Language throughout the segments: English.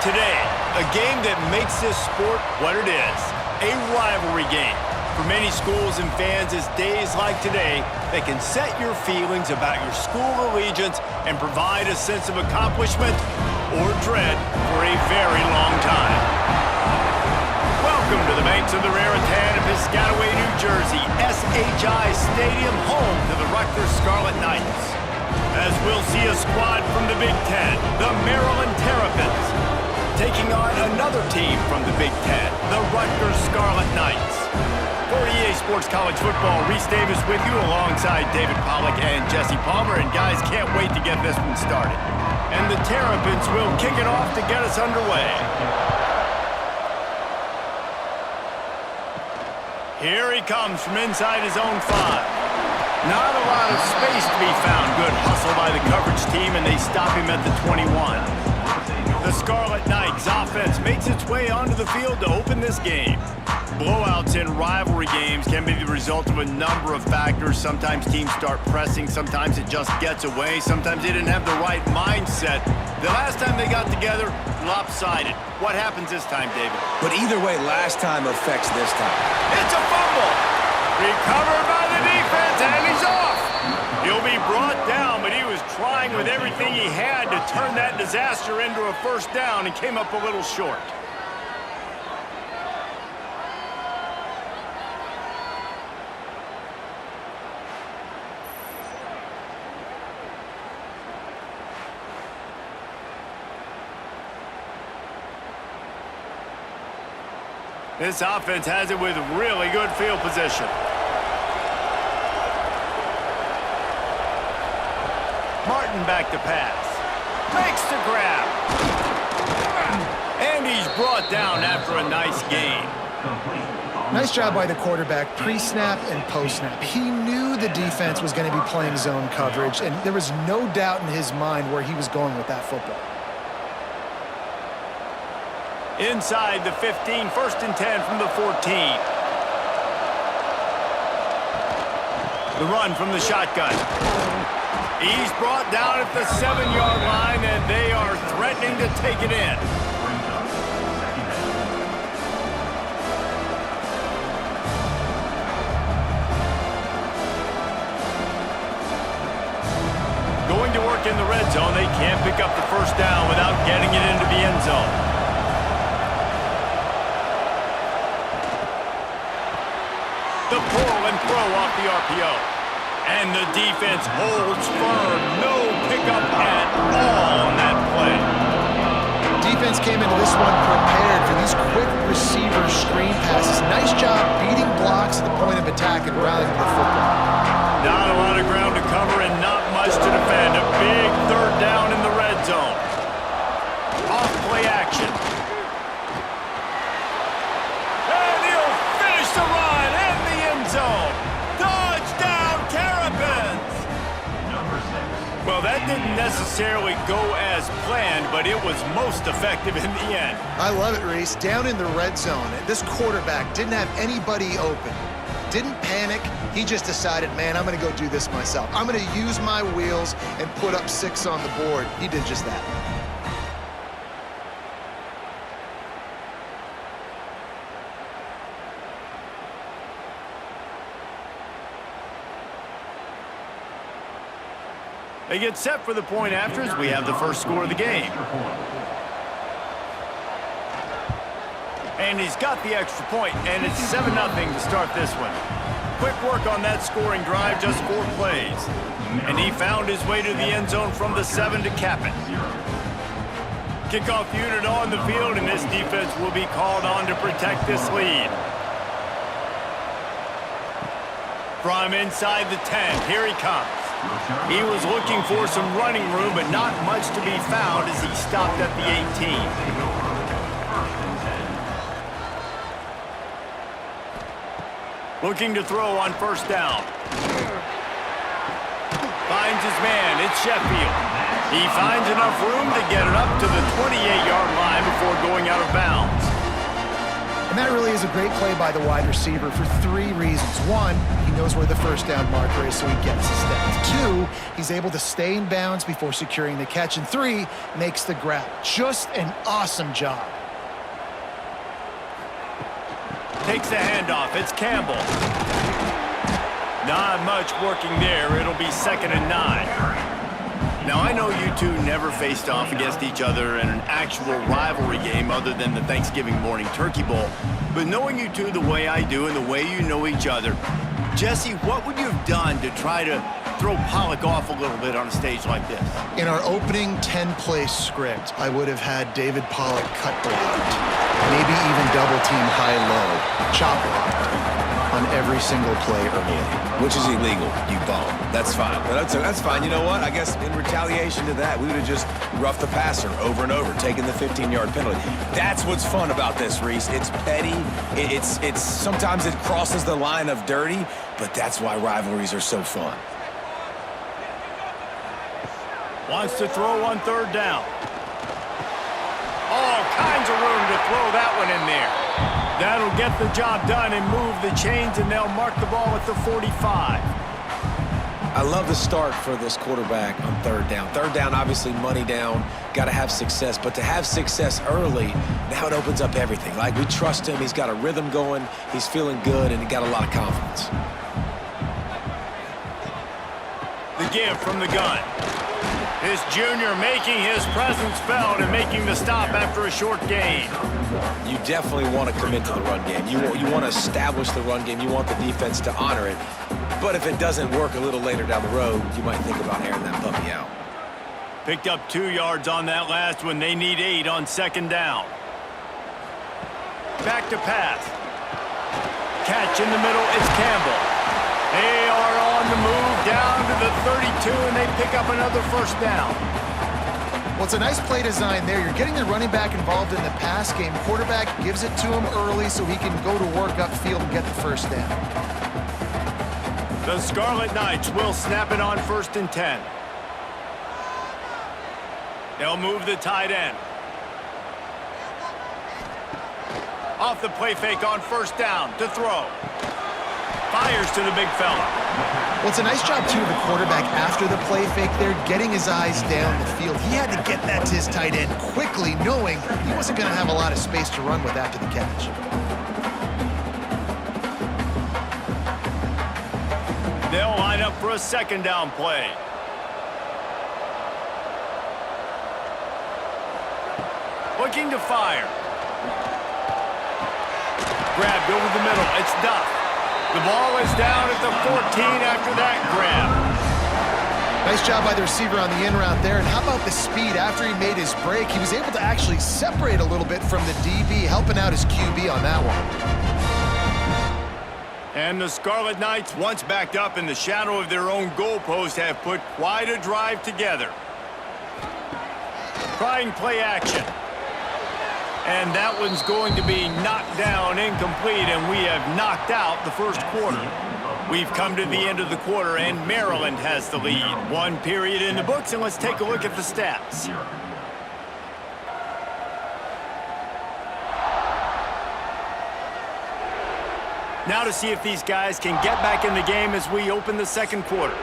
Today, a game that makes this sport what it is, a rivalry game. For many schools and fans, it's days like today that can set your feelings about your school allegiance and provide a sense of accomplishment or dread for a very long time. Welcome to the banks of the Raritan in Piscataway, New Jersey, SHI Stadium, home to the Rutgers Scarlet Knights. As we'll see a squad from the Big Ten, the Maryland Terrapins, taking on another team from the Big Ten, the Rutgers Scarlet Knights. For EA Sports College Football, Reese Davis with you alongside David Pollack and Jesse Palmer. And guys, can't wait to get this one started. And the Terrapins will kick it off to get us underway. Here he comes from inside his own 5. Not a lot of space to be found. Good hustle by the coverage team, and they stop him at the 21. The Scarlet Knights offense makes its way onto the field to open this game. Blowouts in rivalry games can be the result of a number of factors. Sometimes teams start pressing, sometimes it just gets away, sometimes they didn't have the right mindset. The last time they got together, lopsided. What happens this time, David? But either way, last time affects this time. It's a fumble! Recovered by the defense, and he's off! He'll be brought down, but he was trying with everything he had to turn that disaster into a first down and came up a little short. This offense has it with really good field position. Martin back to pass. Makes the grab. And he's brought down after a nice gain. Nice job by the quarterback, pre-snap and post-snap. He knew the defense was going to be playing zone coverage, and there was no doubt in his mind where he was going with that football. Inside the 15, 1st and 10 from the 14. The run from the shotgun. He's brought down at the 7-yard line, and they are threatening to take it in. Going to work in the red zone. They can't pick up the first down without getting it into the end zone. The pull and throw off the RPO. And the defense holds firm. No pickup at all on that play. Defense came into this one prepared for these quick receiver screen passes. Nice job beating blocks at the point of attack and rallying the football. Not a lot of ground to cover and not much to defend. A big 3rd down in the red zone. Off play action. And he'll finish the run in the end zone. Touchdown, Terrapins! Well, that didn't necessarily go as planned, but it was most effective in the end. I love it, Reese. Down in the red zone, this quarterback didn't have anybody open. Didn't panic. He just decided, man, I'm going to go do this myself. I'm going to use my wheels and put up 6 on the board. He did just that. They get set for the point after as we have the first score of the game. And he's got the extra point, and it's 7-0 to start this one. Quick work on that scoring drive, just 4 plays. And he found his way to the end zone from the 7 to cap it. Kickoff unit on the field, and this defense will be called on to protect this lead. From inside the 10, here he comes. He was looking for some running room, but not much to be found as he stopped at the 18. Looking to throw on 1st down. Finds his man. It's Sheffield. He finds enough room to get it up to the 28-yard line before going out of bounds. And that really is a great play by the wide receiver for 3 reasons. 1, he knows where the first down marker is, so he gets the step. 2, he's able to stay in bounds before securing the catch. And 3, makes the grab. Just an awesome job. Takes the handoff. It's Campbell. Not much working there. It'll be 2nd and 9. Now, I know you two never faced off against each other in an actual rivalry game other than the Thanksgiving morning Turkey Bowl. But knowing you two the way I do and the way you know each other, Jesse, what would you have done to try to throw Pollock off a little bit on a stage like this? In our opening 10-play script, I would have had David Pollock cut blocked, maybe even double-team high-low, chop blocked on every single play early. Which is illegal, you bum. That's fine. But that's fine. You know what? I guess in retaliation to that, we would have just roughed the passer over and over, taking the 15-yard penalty. That's what's fun about this, Reese. It's petty. It's sometimes it crosses the line of dirty, but that's why rivalries are so fun. Wants to throw on 3rd down. All kinds of room to throw that one in there. That'll get the job done and move the chains, and they'll mark the ball at the 45. I love the start for this quarterback on 3rd down. 3rd down, obviously money down, got to have success. But to have success early, now it opens up everything. Like, we trust him. He's got a rhythm going. He's feeling good, and he got a lot of confidence. The give from the gun. This junior making his presence felt and making the stop after a short gain. You definitely want to commit to the run game. You want to establish the run game. You want the defense to honor it. But if it doesn't work a little later down the road, you might think about airing that puppy out. Picked up 2 yards on that last one. They need 8 on 2nd down. Back to pass. Catch in the middle. It's Campbell. They are on the move down to the 32, and they pick up another 1st down. Well, it's a nice play design there. You're getting the running back involved in the pass game. Quarterback gives it to him early so he can go to work upfield and get the 1st down. The Scarlet Knights will snap it on 1st and 10. They'll move the tight end. Off the play fake on 1st down to throw. Fires to the big fella. Well, it's a nice job, too, of the quarterback after the play fake there, getting his eyes down the field. He had to get that to his tight end quickly, knowing he wasn't going to have a lot of space to run with after the catch. They'll line up for a 2nd down play. Looking to fire. Grabbed over the middle. It's Duff. The ball is down at the 14 after that grab. Nice job by the receiver on the in route there. And how about the speed? After he made his break, he was able to actually separate a little bit from the DB, helping out his QB on that one. And the Scarlet Knights, once backed up in the shadow of their own goalpost, have put quite a drive together. Trying play action. And that one's going to be knocked down, incomplete, and we have knocked out the 1st quarter. We've come to the end of the quarter, and Maryland has the lead. 1 period in the books, and let's take a look at the stats. Now to see if these guys can get back in the game as we open the 2nd quarter.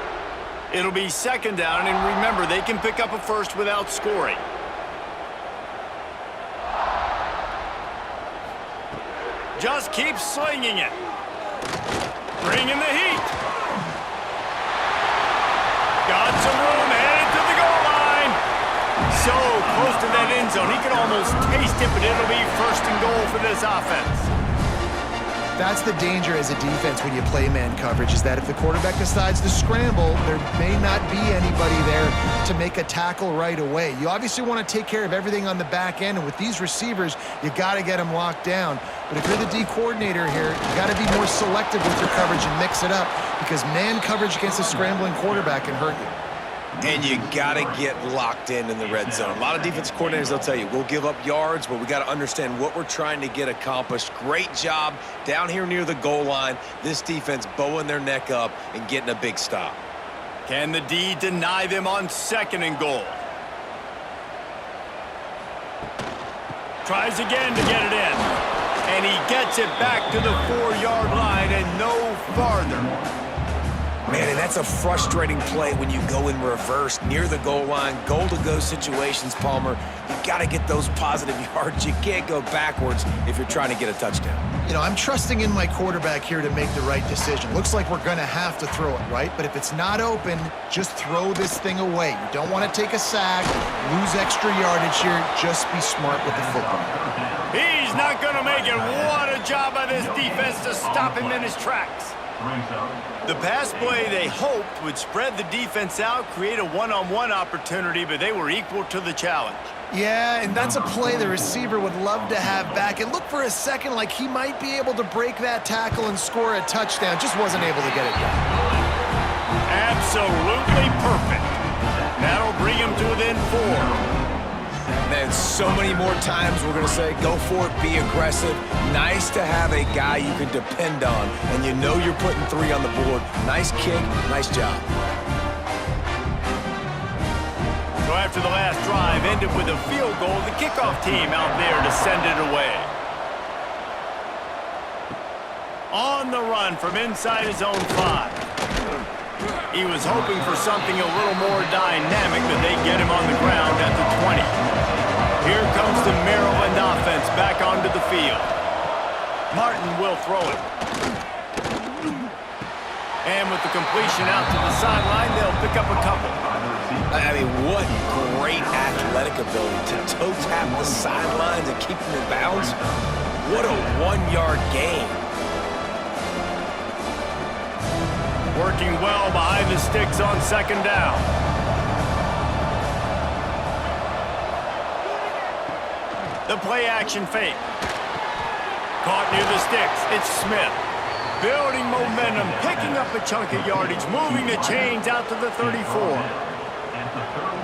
It'll be 2nd down, and remember, they can pick up a 1st without scoring. Just keep slinging it. Bringing the heat. Got some room, headed to the goal line. So close to that end zone, he could almost taste it, but it'll be 1st and goal for this offense. That's the danger as a defense when you play man coverage, is that if the quarterback decides to scramble, there may not be anybody there to make a tackle right away. You obviously want to take care of everything on the back end, and with these receivers, you got to get them locked down. But if you're the D coordinator here, you got to be more selective with your coverage and mix it up, because man coverage against a scrambling quarterback can hurt you. And you got to get locked in the red zone. A lot of defense coordinators, they'll tell you, we'll give up yards, but we got to understand what we're trying to get accomplished. Great job down here near the goal line. This defense bowing their neck up and getting a big stop. Can the D deny them on 2nd and goal? Tries again to get it in. And he gets it back to the 4-yard line and no farther. Man, and that's a frustrating play when you go in reverse near the goal line, goal-to-go situations, Palmer. You got to get those positive yards. You can't go backwards if you're trying to get a touchdown. You know, I'm trusting in my quarterback here to make the right decision. Looks like we're going to have to throw it, right? But if it's not open, just throw this thing away. You don't want to take a sack, lose extra yardage here. Just be smart with the football. He's not going to make it. What a job by this defense to stop him in his tracks. The pass play they hoped would spread the defense out, create a one-on-one opportunity, but they were equal to the challenge. Yeah, and that's a play the receiver would love to have back. It looked for a second like he might be able to break that tackle and score a touchdown. Just wasn't able to get it done. Absolutely perfect. That'll bring him to within 4. Man, so many more times we're going to say, go for it, be aggressive. Nice to have a guy you can depend on, and you know you're putting 3 on the board. Nice kick, nice job. So after the last drive ended with a field goal, the kickoff team out there to send it away. On the run from inside his own 5. He was hoping for something a little more dynamic, but they get him on the ground at the 20. Here comes the Maryland offense back onto the field. Martin will throw it. And with the completion out to the sideline, they'll pick up a couple. I mean, what great athletic ability to toe tap the sidelines and keep them in bounds. What a 1-yard gain. Working well behind the sticks on 2nd down. The play-action fake. Caught near the sticks. It's Smith. Building momentum, picking up a chunk of yardage, moving the chains out to the 34.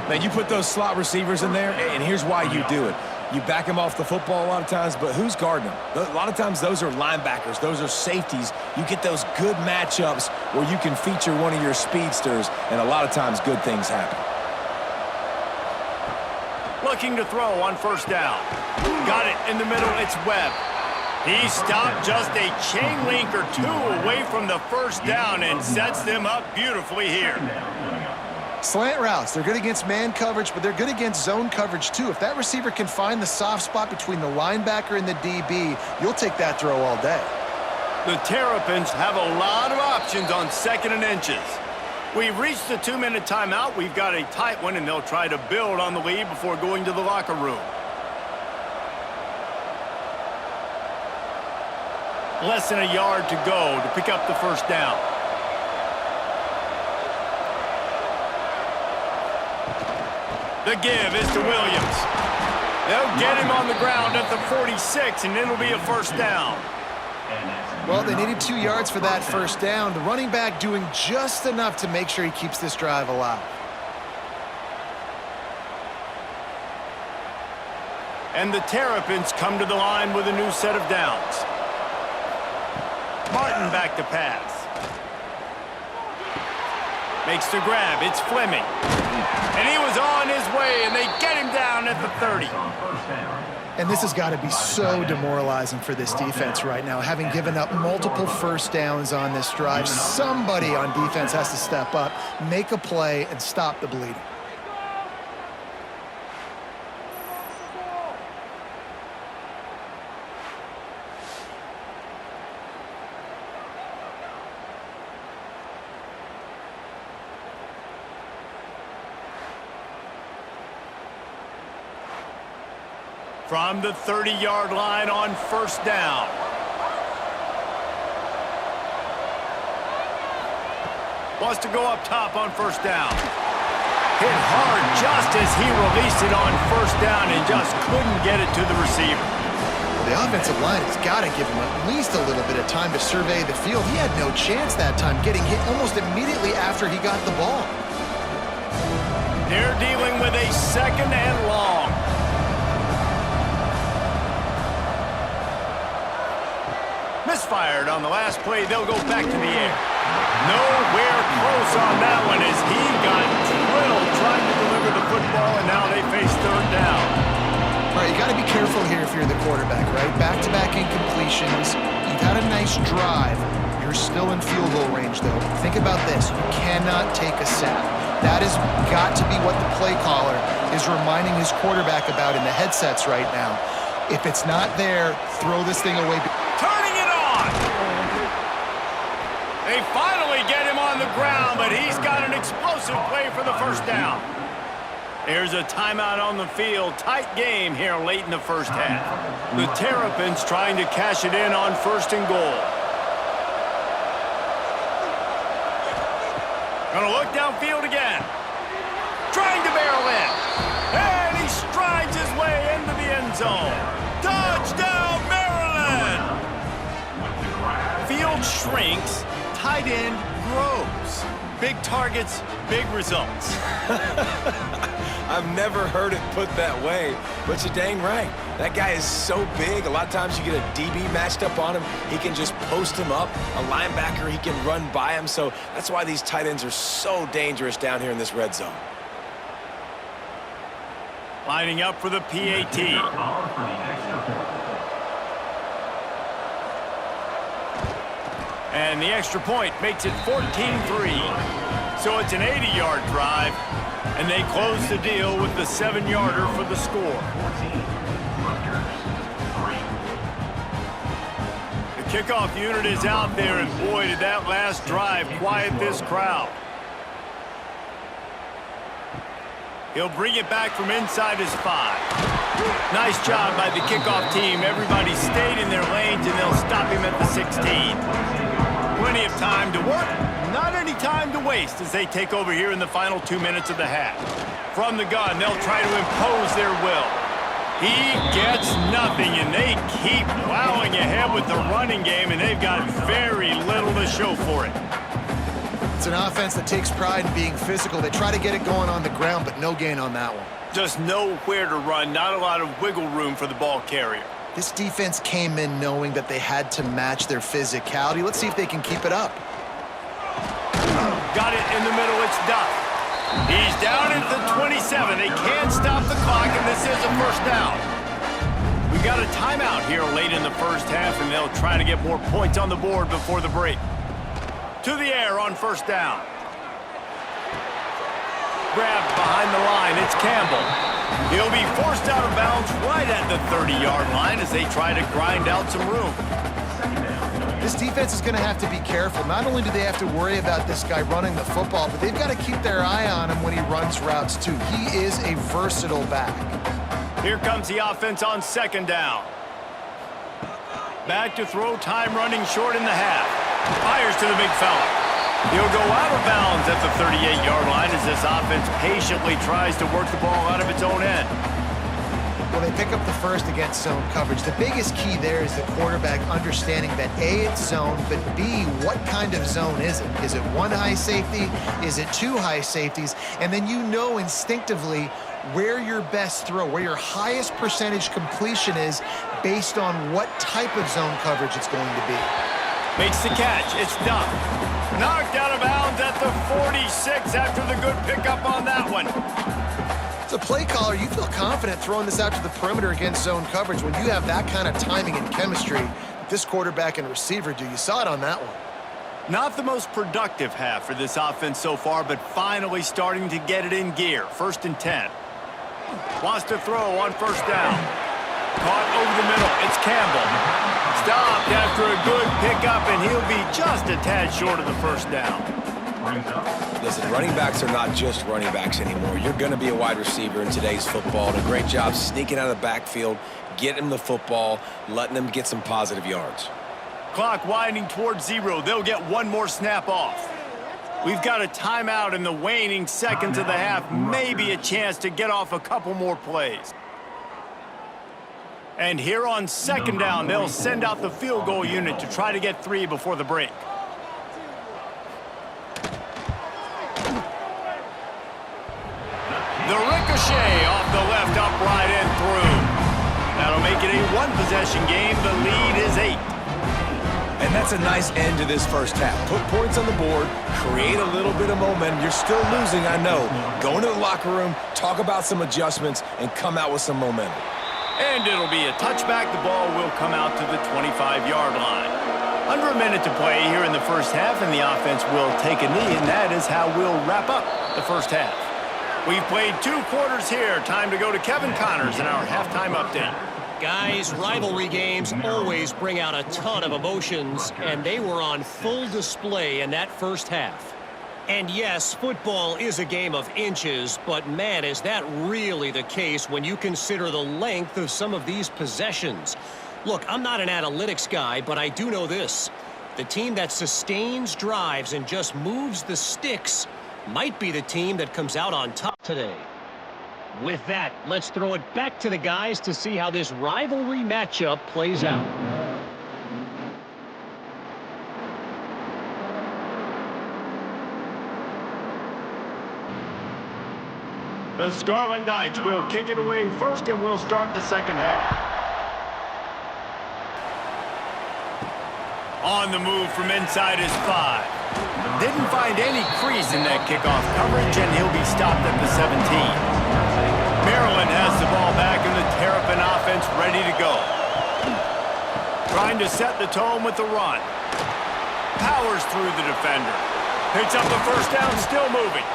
Man, you put those slot receivers in there, and here's why you do it. You back them off the football a lot of times, but who's guarding them? A lot of times those are linebackers. Those are safeties. You get those good matchups where you can feature one of your speedsters, and a lot of times good things happen. Looking to throw on 1st down. Got it in the middle. It's Webb. He stopped just a chain link or 2 away from the 1st down and sets them up beautifully here. Slant routes, they're good against man coverage, but they're good against zone coverage too. If that receiver can find the soft spot between the linebacker and the DB, you'll take that throw all day. The Terrapins have a lot of options on 2nd and inches. We've reached the 2-minute timeout. We've got a tight one, and they'll try to build on the lead before going to the locker room. Less than a yard to go to pick up the 1st down. The give is to Williams. They'll get him on the ground at the 46, and it'll be a 1st down. Well, they needed 2 yards for that 1st down. The running back doing just enough to make sure he keeps this drive alive. And the Terrapins come to the line with a new set of downs. Martin back to pass. Makes the grab. It's Fleming. And he was on his way, and they get him down at the 30. And this has got to be so demoralizing for this defense right now, having given up multiple 1st downs on this drive. Somebody on defense has to step up, make a play, and stop the bleeding. From the 30-yard line on 1st down. Wants to go up top on 1st down. Hit hard just as he released it on 1st down and just couldn't get it to the receiver. The offensive line has got to give him at least a little bit of time to survey the field. He had no chance that time, getting hit almost immediately after he got the ball. They're dealing with a 2nd and long. Misfired on the last play. They'll go back to the air. Nowhere close on that one as he got drilled trying to deliver the football, and now they face 3rd down. All right, you got to be careful here if you're the quarterback, right? Back-to-back incompletions. You've had a nice drive. You're still in field goal range, though. Think about this. You cannot take a sack. That has got to be what the play caller is reminding his quarterback about in the headsets right now. If it's not there, throw this thing away. Turning it on! They finally get him on the ground, but he's got an explosive play for the first down. There's a timeout on the field. Tight game here late in the first half. The Terrapins trying to cash it in on 1st and goal. Gonna look downfield again. Trying to barrel in. And he strides his way into the end zone. Touchdown, Maryland! Field shrinks, tight end grows. Big targets, big results. I've never heard it put that way, but you're dang right. That guy is so big. A lot of times you get a DB matched up on him. He can just post him up. A linebacker, he can run by him. So that's why these tight ends are so dangerous down here in this red zone. Lining up for the PAT. And the extra point makes it 14-3. So it's an 80-yard drive. And they close the deal with the 7-yarder for the score. The kickoff unit is out there, and boy, did that last drive quiet this crowd. He'll bring it back from inside his 5. Nice job by the kickoff team. Everybody stayed in their lanes, and they'll stop him at the 16. Plenty of time to work. Not any time to waste as they take over here in the final 2 minutes of the half. From the gun, they'll try to impose their will. He gets nothing, and they keep plowing ahead with the running game, and they've got very little to show for it. It's an offense that takes pride in being physical. They try to get it going on the ground, but no gain on that one. Just nowhere to run, not a lot of wiggle room for the ball carrier. This defense came in knowing that they had to match their physicality. Let's see if they can keep it up. Got it in the middle, it's Duff. He's down at the 27. They can't stop the clock, and this is a first down. We've got a timeout here late in the first half, and they'll try to get more points on the board before the break. To the air on 1st down. Grabbed behind the line, it's Campbell. He'll be forced out of bounds right at the 30-yard line as they try to grind out some room. This defense is going to have to be careful. Not only do they have to worry about this guy running the football, but they've got to keep their eye on him when he runs routes, too. He is a versatile back. Here comes the offense on 2nd down. Back to throw, time running short in the half. Fires to the big fella. He'll go out of bounds at the 38-yard line as this offense patiently tries to work the ball out of its own end. Well, they pick up the first against zone coverage. The biggest key there is the quarterback understanding that A, it's zone, but B, what kind of zone is it? Is it 1 high safety? Is it 2 high safeties? And then you know instinctively where your best throw, where your highest percentage completion is based on what type of zone coverage it's going to be. Makes the catch. It's Duff. Knocked out of bounds at the 46 after the good pickup on that one. As a play caller, you feel confident throwing this out to the perimeter against zone coverage when you have that kind of timing and chemistry that this quarterback and receiver do. You saw it on that one. Not the most productive half for this offense so far, but finally starting to get it in gear. 1st and 10. Wants to throw on 1st down. Caught over the middle. It's Campbell. Stopped after a good pickup, and he'll be just a tad short of the 1st down. Listen, running backs are not just running backs anymore. You're going to be a wide receiver in today's football. And a great job sneaking out of the backfield, getting them the football, letting them get some positive yards. Clock winding towards 0. They'll get one more snap off. We've got a timeout in the waning seconds of the half. Maybe a chance to get off a couple more plays. And here on 2nd down, they'll send out the field goal unit to try to get 3 before the break. The ricochet off the left upright and through. That'll make it a 1-possession game. The lead is 8. And that's a nice end to this first half. Put points on the board, create a little bit of momentum. You're still losing, I know. Go into the locker room, talk about some adjustments, and come out with some momentum. And it'll be a touchback. The ball will come out to the 25-yard line. Under a minute to play here in the first half, and the offense will take a knee, and that is how we'll wrap up the first half. We've played 2 quarters here. Time to go to Kevin Connors in our halftime update. Guys, rivalry games always bring out a ton of emotions, and they were on full display in that first half. And yes, football is a game of inches, but man, is that really the case when you consider the length of some of these possessions. Look, I'm not an analytics guy, but I do know this. The team that sustains drives and just moves the sticks might be the team that comes out on top today. With that, let's throw it back to the guys to see how this rivalry matchup plays out. The Scarlet Knights will kick it away first, and we'll start the second half. On the move from inside his 5. Didn't find any crease in that kickoff coverage, and he'll be stopped at the 17. Maryland has the ball back, and the Terrapin offense ready to go. Trying to set the tone with the run. Powers through the defender. Picks up the first down, still moving.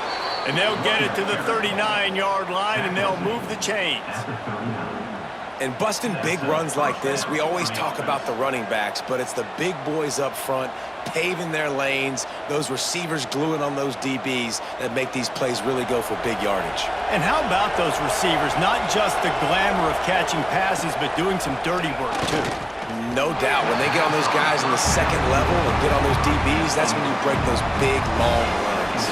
And they'll get it to the 39-yard line, and they'll move the chains. And busting big runs like this, we always talk about the running backs, but it's the big boys up front paving their lanes, those receivers gluing on those DBs that make these plays really go for big yardage. And how about those receivers? Not just the glamour of catching passes, but doing some dirty work, too. No doubt. When they get on those guys in the second level and get on those DBs, that's when you break those big, long runs.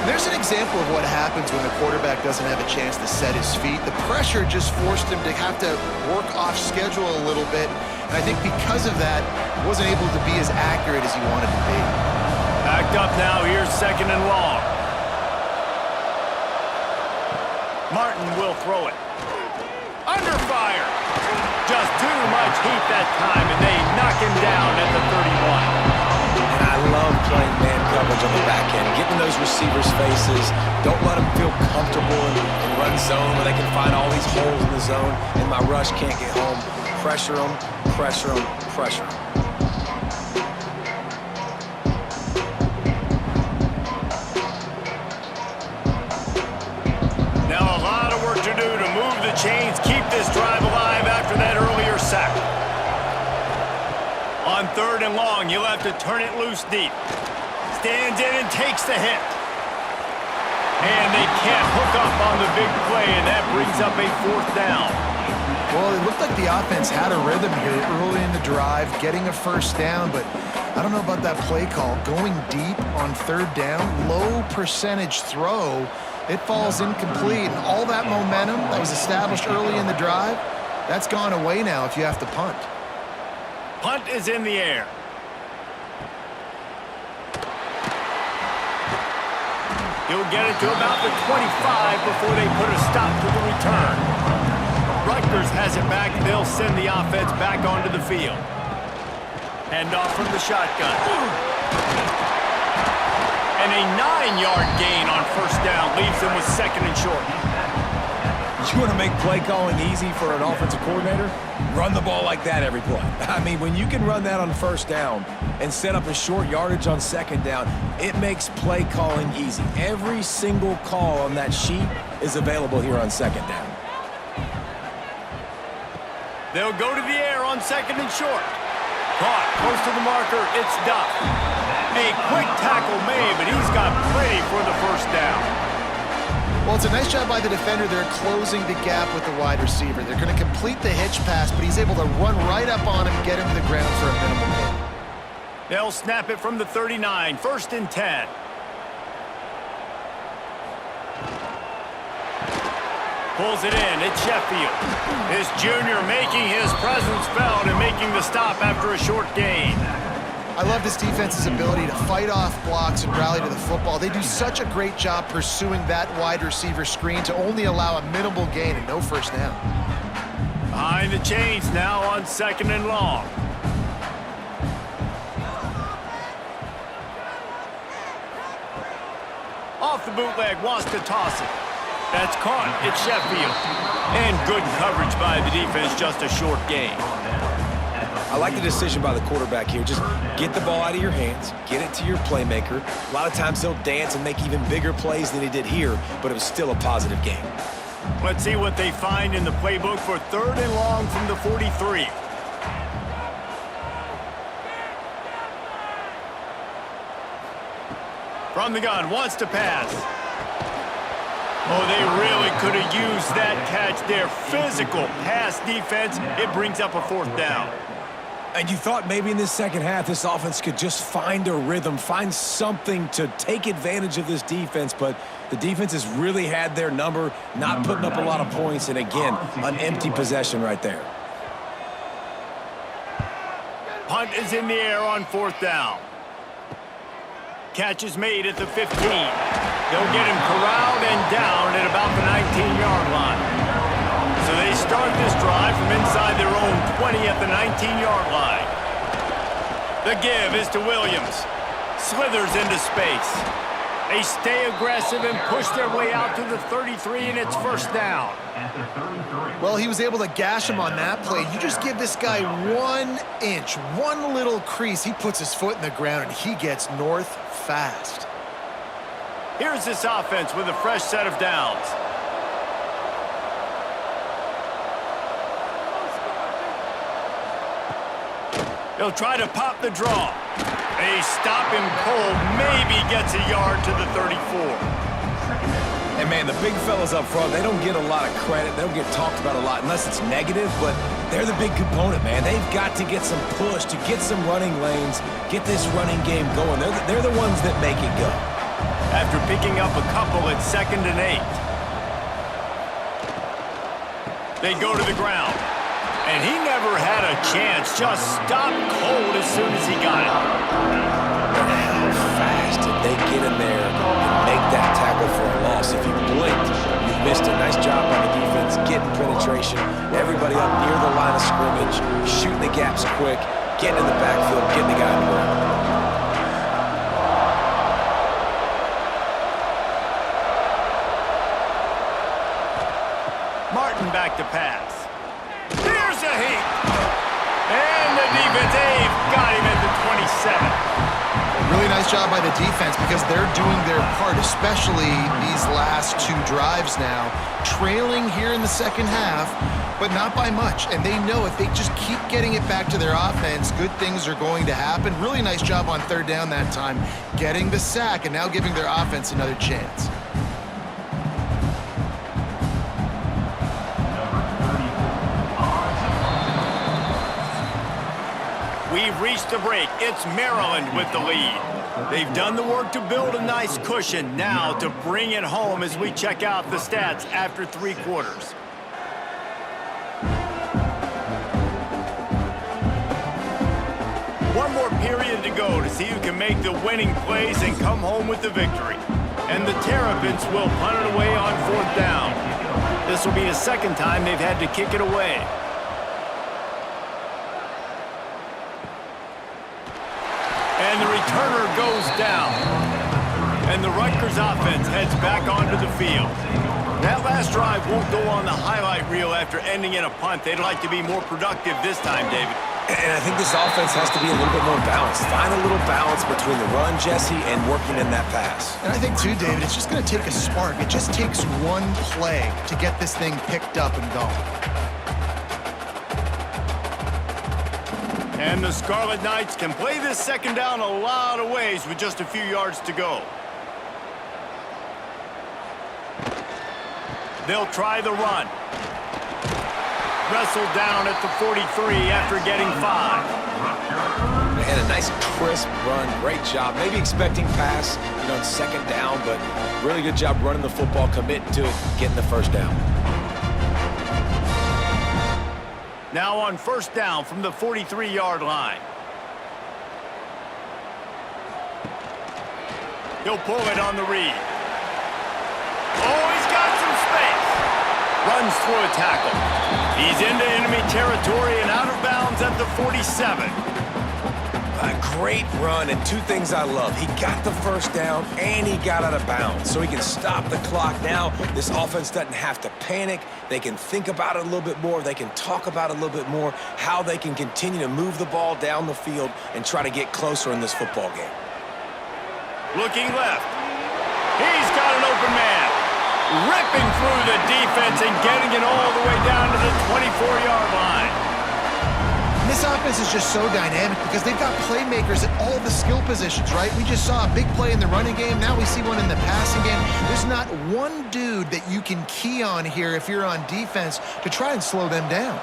There's an example of what happens when the quarterback doesn't have a chance to set his feet. The pressure just forced him to have to work off schedule a little bit. And I think because of that, he wasn't able to be as accurate as he wanted to be. Backed up now, here's second and long. Martin will throw it. Under fire. Just too much heat that time, and they knock him down at the 31. And I love playing man coverage on the back end, getting those receivers' faces. Don't let them feel comfortable in run zone where they can find all these holes in the zone, and my rush can't get home. Pressure them, pressure them, pressure them. Now a lot of work to do to move the chains, keep this drive alive after that earlier sack. On third and long, you'll have to turn it loose deep. Stands in and takes the hit. And they can't hook up on the big play, and that brings up a 4th down. Well, it looked like the offense had a rhythm here early in the drive, getting a first down, but I don't know about that play call. Going deep on 3rd down, low percentage throw, it falls incomplete, and all that momentum that was established early in the drive, that's gone away now if you have to punt. Punt is in the air. He'll get it to about the 25 before they put a stop to the return. Rutgers has it back. They'll send the offense back onto the field. Hand off from the shotgun. And a 9-yard gain on 1st down leaves them with 2nd and short. You want to make play calling easy for an offensive coordinator? Run the ball like that every play. I mean, when you can run that on 1st down and set up a short yardage on 2nd down, it makes play calling easy. Every single call on that sheet is available here on 2nd down. They'll go to the air on 2nd and short. Caught close to the marker. It's Duff. A quick tackle made, but he's got plenty for the 1st down. Well, it's a nice job by the defender. They're closing the gap with the wide receiver. They're going to complete the hitch pass, but he's able to run right up on him, get him to the ground for a minimal gain. They'll snap it from the 39, 1st and 10. Pulls it in. It's Sheffield. This junior making his presence felt and making the stop after a short gain. I love this defense's ability to fight off blocks and rally to the football. They do such a great job pursuing that wide receiver screen to only allow a minimal gain and no 1st down. Behind the chains now on 2nd and long. Off the bootleg, wants to toss it. That's caught. It's Sheffield. And good coverage by the defense, just a short gain. I like the decision by the quarterback here. Just get the ball out of your hands, get it to your playmaker. A lot of times he'll dance and make even bigger plays than he did here, but it was still a positive game. Let's see what they find in the playbook for 3rd and long from the 43. From the gun, wants to pass. Oh, they really could have used that catch there. Physical pass defense. It brings up a 4th down. And you thought maybe in this second half this offense could just find a rhythm, find something to take advantage of this defense, but the defense has really had their number, not putting up a lot of points, and again, an empty possession right there. Punt is in the air on 4th down. Catch is made at the 15. They'll get him corralled and down at about the 19-yard line. So they start this drive from inside their own 20 at the 19-yard line. The give is to Williams. Slithers into space. They stay aggressive and push their way out to the 33, and it's 1st down. Well, he was able to gash him on that play. You just give this guy 1 inch, one little crease. He puts his foot in the ground, and he gets north fast. Here's this offense with a fresh set of downs. They'll try to pop the draw. They stop him cold, maybe gets a yard to the 34. And man, the big fellas up front, they don't get a lot of credit. They don't get talked about a lot unless it's negative, but they're the big component, man. They've got to get some push, to get some running lanes, get this running game going. They're the ones that make it go. After picking up a couple at 2nd and 8. They go to the ground. And he never had a chance, just stopped cold as soon as he got it. How fast did they get in there and make that tackle for a loss? If you blinked, you missed a nice job on the defense, getting penetration, everybody up near the line of scrimmage, shooting the gaps quick, getting in the backfield, getting the guy on the ground. Martin back to pass. Here's a heat. And the defense, they've got him at the 27. Really nice job by the defense because they're doing their part, especially these last 2 drives now. Trailing here in the second half, but not by much. And they know if they just keep getting it back to their offense, good things are going to happen. Really nice job on 3rd down that time, getting the sack and now giving their offense another chance. We've reached the break. It's Maryland with the lead. They've done the work to build a nice cushion. Now to bring it home as we check out the stats after 3 quarters. One more period to go to see who can make the winning plays and come home with the victory. And the Terrapins will punt it away on 4th down. This will be the 2nd time they've had to kick it away. And the returner goes down. And the Rutgers offense heads back onto the field. That last drive won't go on the highlight reel after ending in a punt. They'd like to be more productive this time, David. And I think this offense has to be a little bit more balanced. Find a little balance between the run, Jesse, and working in that pass. And I think, too, David, it's just going to take a spark. It just takes one play to get this thing picked up and going. And the Scarlet Knights can play this 2nd down a lot of ways with just a few yards to go. They'll try the run. Wrestled down at the 43 after getting 5. And a nice crisp run. Great job. Maybe expecting pass, on 2nd down, but really good job running the football, committing to it, getting the 1st down. Now on 1st down from the 43-yard line. He'll pull it on the read. Oh, he's got some space. Runs through a tackle. He's into enemy territory and out of bounds at the 47. Great run, and two things I love. He got the first down, and he got out of bounds, so he can stop the clock. Now, this offense doesn't have to panic. They can think about it a little bit more. They can talk about it a little bit more, how they can continue to move the ball down the field and try to get closer in this football game. Looking left. He's got an open man. Ripping through the defense and getting it all the way down to the 24-yard line. This offense is just so dynamic because they've got playmakers at all the skill positions, right? We just saw a big play in the running game. Now we see one in the passing game. There's not one dude that you can key on here if you're on defense to try and slow them down.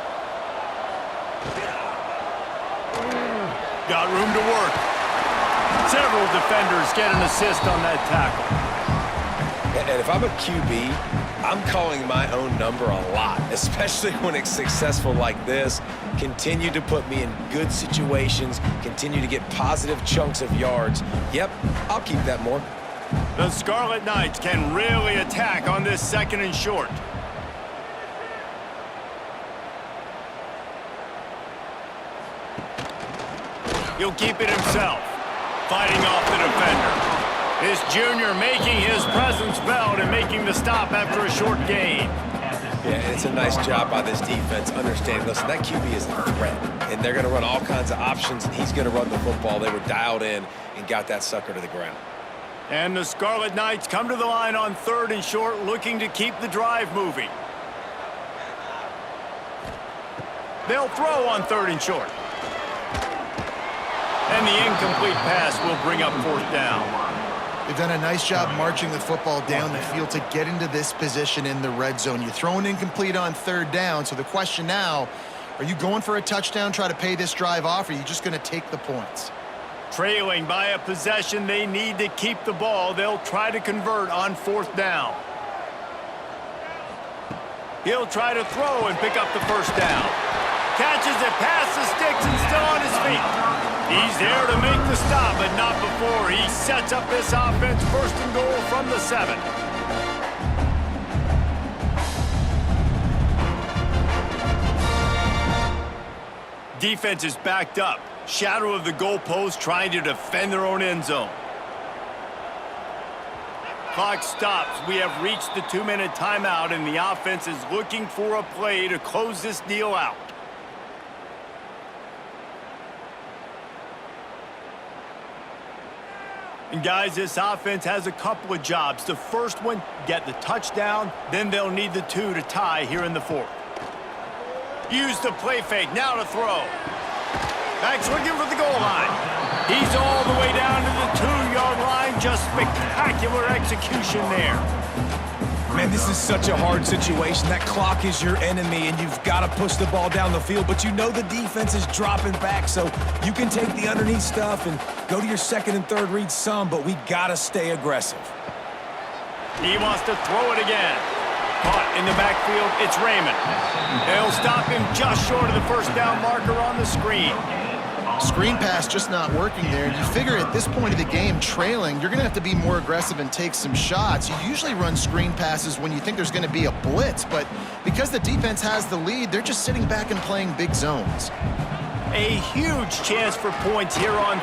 Got room to work. Several defenders get an assist on that tackle. And if I'm a QB, I'm calling my own number a lot, especially when it's successful like this. Continue to put me in good situations, continue to get positive chunks of yards. Yep, I'll keep that more. The Scarlet Knights can really attack on this 2nd and short. He'll keep it himself, fighting off the defender. This junior making his presence felt and making the stop after a short gain. Yeah, and it's a nice job by this defense understanding, listen, that QB is a threat, and they're going to run all kinds of options, and he's going to run the football. They were dialed in and got that sucker to the ground. And the Scarlet Knights come to the line on 3rd and short, looking to keep the drive moving. They'll throw on 3rd and short. And the incomplete pass will bring up 4th down. They've done a nice job marching the football down the field to get into this position in the red zone. You throw an incomplete on 3rd down, so the question now, are you going for a touchdown, try to pay this drive off, or are you just going to take the points? Trailing by a possession, they need to keep the ball. They'll try to convert on 4th down. He'll try to throw and pick up the 1st down. Catches it past the sticks and still on his feet. He's there to make the stop, but not before he sets up this offense 1st and goal from the 7. Defense is backed up. Shadow of the goalpost trying to defend their own end zone. Clock stops. We have reached the 2-minute timeout, and the offense is looking for a play to close this deal out. And guys, this offense has a couple of jobs. The first one, get the touchdown, then they'll need the 2 to tie here in the 4th. Use the play fake, now to throw. Backs looking for the goal line. He's all the way down to the 2-yard line. Just spectacular execution there. Man, this is such a hard situation. That clock is your enemy, and you've got to push the ball down the field, but you know the defense is dropping back, so you can take the underneath stuff and go to your 2nd and 3rd read some, but we got to stay aggressive. He wants to throw it again. Caught in the backfield, it's Raymond. They'll stop him just short of the 1st down marker on the screen. Screen pass just not working there. You figure at this point of the game, trailing, you're going to have to be more aggressive and take some shots. You usually run screen passes when you think there's going to be a blitz, but because the defense has the lead, they're just sitting back and playing big zones. A huge chance for points here on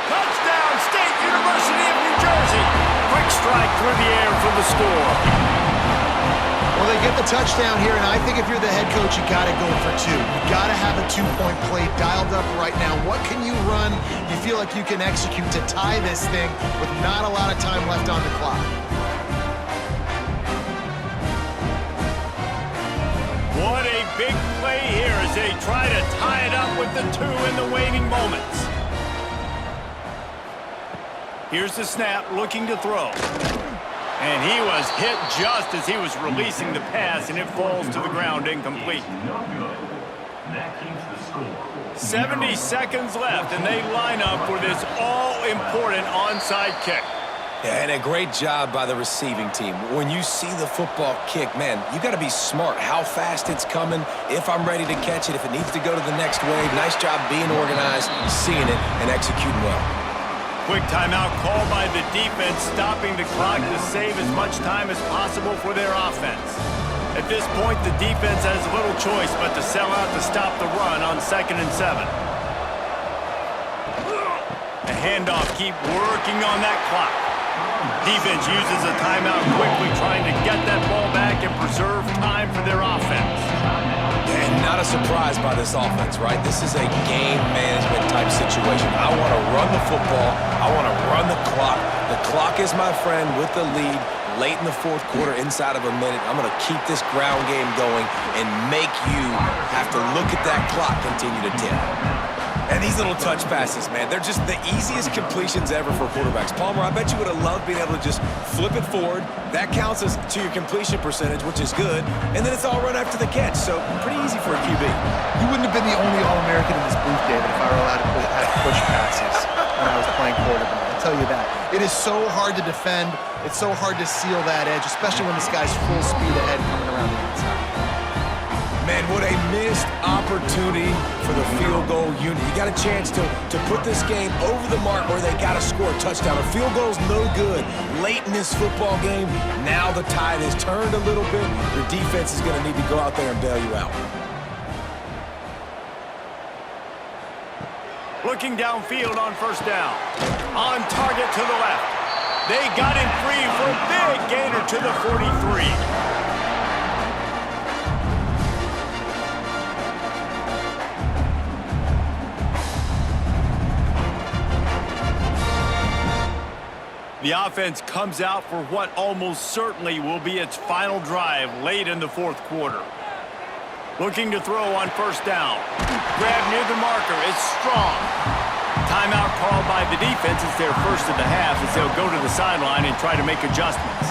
touchdown, State University of New Jersey. Quick strike through the air for the score. Well, they get the touchdown here, and I think if you're the head coach, you got to go for 2. You got to have a 2-point play dialed up right now. What can you run you feel like you can execute to tie this thing with not a lot of time left on the clock? What a big play here as they try to tie it up with the 2 in the waning moments. Here's the snap, looking to throw. And he was hit just as he was releasing the pass, and it falls to the ground incomplete. 70 seconds left, and they line up for this all-important onside kick. Yeah, and a great job by the receiving team. When you see the football kick, man, you got to be smart how fast it's coming, if I'm ready to catch it, if it needs to go to the next wave. Nice job being organized, seeing it, and executing well. Quick timeout called by the defense, stopping the clock to save as much time as possible for their offense. At this point, the defense has little choice but to sell out to stop the run on 2nd and 7. The handoff, keep working on that clock. Defense uses a timeout quickly, trying to get that ball back and preserve time for their offense. And not a surprise by this offense, right? This is a game management type situation. I want to run the football. I want to run the clock. The clock is my friend with the lead. Late in the fourth quarter, inside of a minute, I'm going to keep this ground game going and make you have to look at that clock continue to tick. And these little touch passes, man, they're just the easiest completions ever for quarterbacks. Palmer, I bet you would have loved being able to just flip it forward. That counts as to your completion percentage, which is good. And then it's all run after the catch, so pretty easy for a QB. You wouldn't have been the only All-American in this booth, David, if I were allowed to have push passes when I was playing quarterback. I'll tell you that. It is so hard to defend. It's so hard to seal that edge, especially when this guy's full speed ahead coming around the inside. Man, what a missed opportunity for the field goal unit. You got a chance to put this game over the mark where they got to score a touchdown. A field goal's no good late in this football game. Now the tide has turned a little bit. Your defense is going to need to go out there and bail you out. Looking downfield on first down. On target to the left. They got him free for a big gainer to the 43. The offense comes out for what almost certainly will be its final drive late in the fourth quarter. Looking to throw on first down. Grab near the marker. It's strong. Timeout called by the defense. It's their first of the half as they'll go to the sideline and try to make adjustments.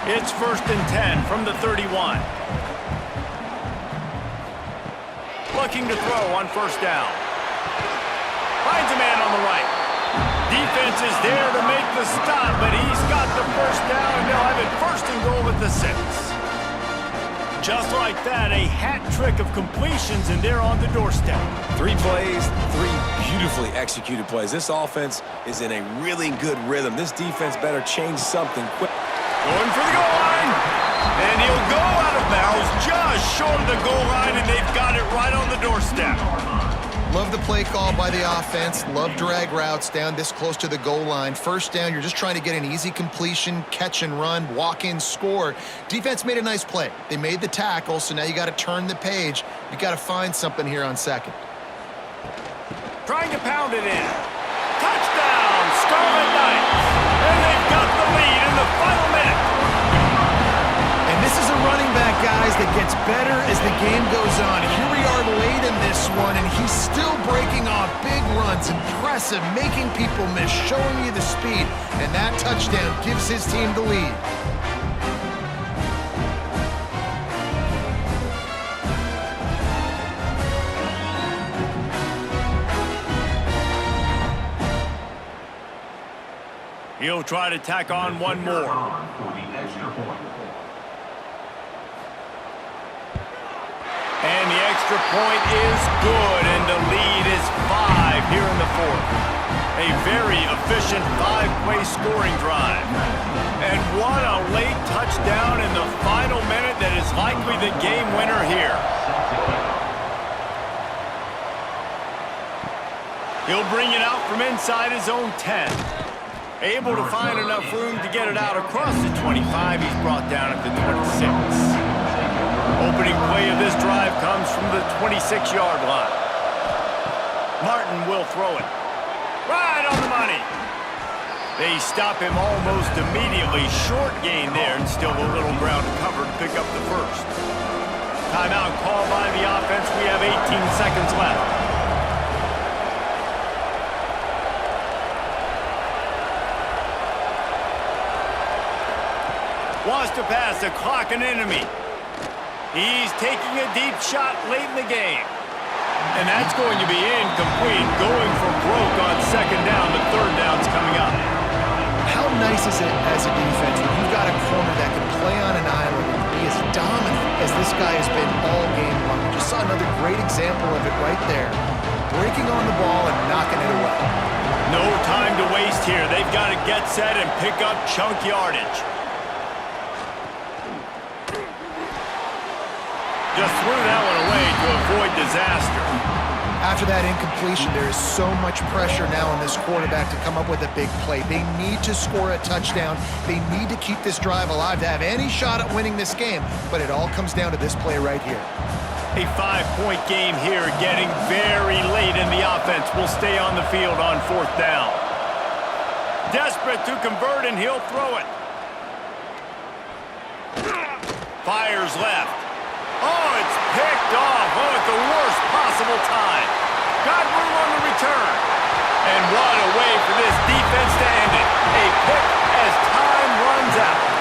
It's 1st and 10 from the 31. Looking to throw on first down. Finds a man on the right. Defense is there to make the stop, but he's got the first down, and they'll have it 1st and goal at the 6. Just like that, a hat trick of completions, and they're on the doorstep. 3 plays, 3 beautifully executed plays. This offense is in a really good rhythm. This defense better change something quick. Going for the goal line, and he'll go out of bounds just short of the goal line, and they've got it right on the doorstep. Love the play call by the offense. Love drag routes down this close to the goal line. First down, you're just trying to get an easy completion, catch and run, walk in, score. Defense made a nice play. They made the tackle, so now you got to turn the page. You got to find something here on second. Trying to pound it in. Touchdown, Scarlet Knights. And they've got the lead in the final minute. And this is a running back, guys, that gets better as the game goes on. Here we are late in this one, and he's still breaking off big runs. Impressive, making people miss, showing you the speed. And that touchdown gives his team the lead. He'll try to tack on one more. And the extra point is good, and the lead is 5 here in the fourth. A very efficient 5-play scoring drive. And what a late touchdown in the final minute that is likely the game winner here. He'll bring it out from inside his own 10. Able to find enough room to get it out across the 25. He's brought down at the 26. Opening play of this drive comes from the 26-yard line. Martin will throw it. Right on the money. They stop him almost immediately. Short gain there, and still a little ground to cover to pick up the first. Timeout called by the offense. We have 18 seconds left. Wants to pass the clock an enemy. He's taking a deep shot late in the game. And that's going to be incomplete. Going for broke on second down. The third down's coming up. How nice is it as a defense when you've got a corner that can play on an island and be as dominant as this guy has been all game long? We just saw another great example of it right there. Breaking on the ball and knocking it away. No time to waste here. They've got to get set and pick up chunk yardage. Just threw that one away to avoid disaster. After that incompletion, there is so much pressure now on this quarterback to come up with a big play. They need to score a touchdown. They need to keep this drive alive to have any shot at winning this game, but it all comes down to this play right here. A 5-point game here, getting very late in the offense. Will stay on the field on 4th down. Desperate to convert, and he'll throw it. Fires left. Oh, it's picked off. Oh, at the worst possible time. Got room on the return. And what a way for this defense to end it. A pick as time runs out.